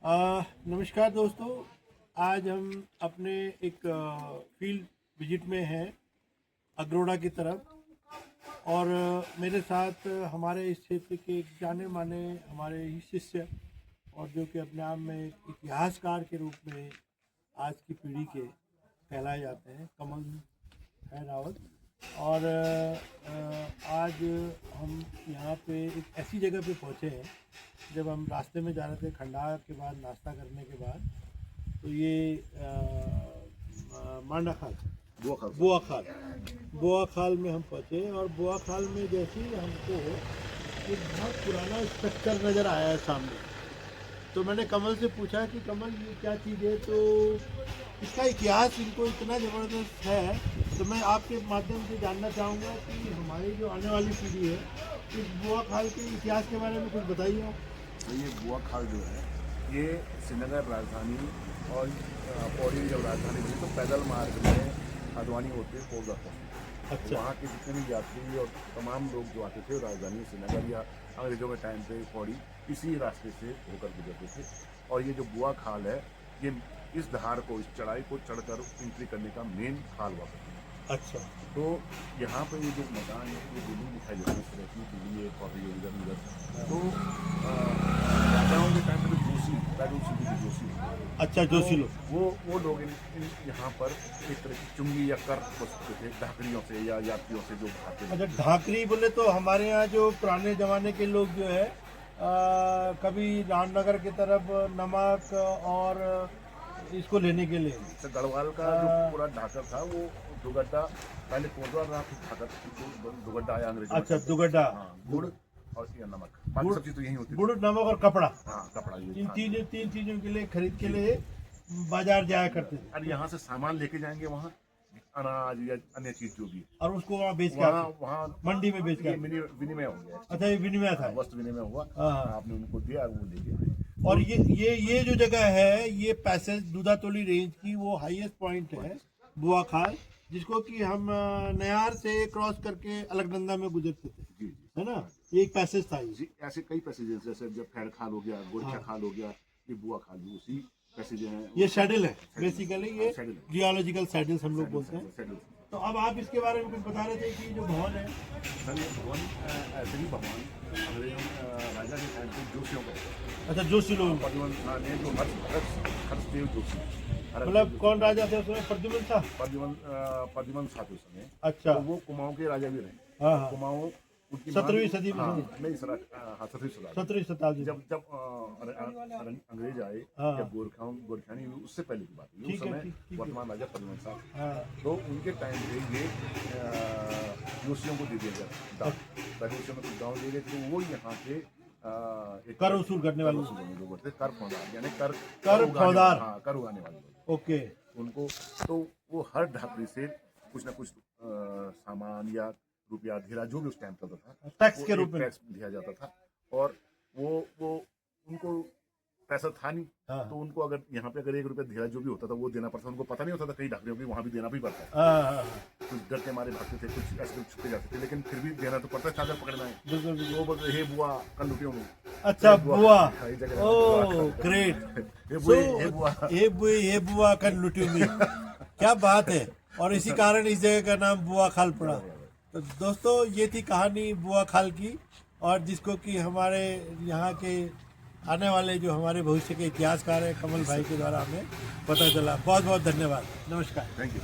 नमस्कार दोस्तों, आज हम अपने एक फील्ड विजिट में हैं अगरोड़ा की तरफ। और मेरे साथ हमारे इस क्षेत्र के एक जाने माने हमारे ही शिष्य और जो कि अपने आप में एक इतिहासकार के रूप में आज की पीढ़ी के कहलाए जाते हैं, कमल है रावत। और आज हम यहाँ पे एक ऐसी जगह पे पहुँचे हैं, जब हम रास्ते में जा रहे थे खंडार के बाद नाश्ता करने के बाद, तो ये मांडा खाल बुआ खाल में हम पहुँचे। और बुआ खाल में जैसे ही हमको एक बहुत पुराना स्ट्रक्चर नज़र आया है सामने, तो मैंने कमल से पूछा कि कमल ये क्या चीज़ है, तो इसका इतिहास इनको इतना ज़बरदस्त है। तो मैं आपके माध्यम से जानना चाहूँगा कि हमारी जो आने वाली पीढ़ी है, इस बुआ खाल के इतिहास के बारे में कुछ बताइए आप। तो ये बुआ खाल जो है, ये श्रीनगर राजधानी और पौड़ी जब राजधानी थी तो पैदल मार्ग में हल्द्वानी होते होगा। अच्छा। वहाँ के जितने भी यात्री और तमाम लोग जो आते थे राजधानी श्रीनगर या अंग्रेजों के टाइम पे पौड़ी इसी रास्ते से होकर गुजरते थे। और ये जो बुआ खाल है, ये इस धार को, इस चढ़ाई को चढ़कर एंट्री करने का मेन खाल हुआ करता है। अच्छा। तो यहाँ पे ये जो मैदान है, ये बिल्डिंग दिखाई देती है, इस तरह की बिल्डिंग है, कॉपी उधर। तो राजाओं के टाइम पे जोशी, जोशी, अच्छा, जोशी लोग, वो लोग यहाँ पर एक तरह की चुंगी या कर बसते थे ढाकरियों से या यात्रियों से जो भागते थे। अच्छा, ढाकरी बोले तो हमारे यहाँ जो पुराने ज़माने के लोग जो है कभी रामनगर की तरफ नमक और इसको लेने के लिए, तो गढ़वाल का जो पूरा ढाकर था वो दुगड्डा, पहले कोटवा रहा था, दुगड्डा आया अंग्रेजी। अच्छा, दुगड्डा, गुड़ और या नमक, बाकी सब चीज तो यही होती है। गुड़, नमक और कपड़ा, हाँ कपड़ा, ये तीन चीजों के लिए खरीद के लिए बाजार जाया करते थे। और यहाँ से सामान लेके जाएंगे वहाँ, अनाज या अन्य चीज जो भी, और उसको वहाँ बेच के वहाँ मंडी में बेच के विनिमय हो गया। अच्छा, ये विनिमय था, वस्त्र विनिमय हुआ, हाँ। आपने उनको दिया, वो लेके आए। और ये जो जगह है, ये पैसेज दूधातोली रेंज की वो हाईएस्ट पॉइंट है बुआ खाल, जिसको कि हम नयार से क्रॉस करके अलकनंदा में गुजरते थे, है ना। एक पैसेज था ये। ऐसे कई पैसेजेस, जैसे जब खैर खाल हो गया, गोरखा खाल हो गया, ये बुआ खाल भी उसी पैसेज है। ये शेडल है बेसिकली, ये जियोलॉजिकल शेडल्स हम लोग बोलते हैं। तो अब आप इसके बारे में कुछ बता रहे थे कि जो भवन है, सर ये भवन ऐसे ही भवन अंग्रेज राजा के टाइम पे जोशियों का। अच्छा, जोशी लोग, हर्षदेव जोशी, मतलब कौन राजा थे उसमें? प्रद्युमन शाह, प्रद्युमन शाह उस समय। अच्छा, तो वो कुमाऊं के राजा भी रहे। हाँ हाँ, कुमाऊं 17वीं सदी में, नहीं सर, 17वीं शताब्दी, जब अंग्रेज आए, जब गोरखानी हुई, उससे पहले की बात है। उस समय वर्तमान राजा प्रद्युमन शाह, तो उनके टाइम पे ये जोशियों को दे दिया गया, जोशियों में कुछ गाँव दे गए, तो वो यहाँ पे कर वसूल करने वाले लोग थे, कर फौदार, यानी कर फौदार, कर उगाने वाले लोग। ओके। उनको तो वो हर ढाकरी से कुछ ना कुछ सामान या रुपया धीरा जो भी उस टाइम चलता था, टैक्स के रूप में टैक्स दिया जाता था। और वो उनको पैसा था नहीं, तो उनको अगर यहाँ पे अगर 1 रुपया धीरा जो भी होता था वो देना पड़ता था। उनको पता नहीं होता था कई ढाकरियों की वहाँ भी देना भी पड़ता है। कुछ डर के मारे भागते थे, कुछ ऐसे छुपे जाते थे, लेकिन फिर भी देना तो पड़ता था अगर पकड़ना है। वो बोलते हे बुआ कल लुटियों में। अच्छा, बुआ, ओह ग्रेट, ये बुआ कल लुटियों में, क्या बात है। और इसी कारण इस जगह का नाम बुआ खाल पड़ा। तो दोस्तों, ये थी कहानी बुआ खाल की, और जिसको कि हमारे यहाँ के आने वाले जो हमारे भविष्य के इतिहासकार हैं कमल भाई के द्वारा हमें पता चला। बहुत बहुत धन्यवाद, नमस्कार, थैंक यू।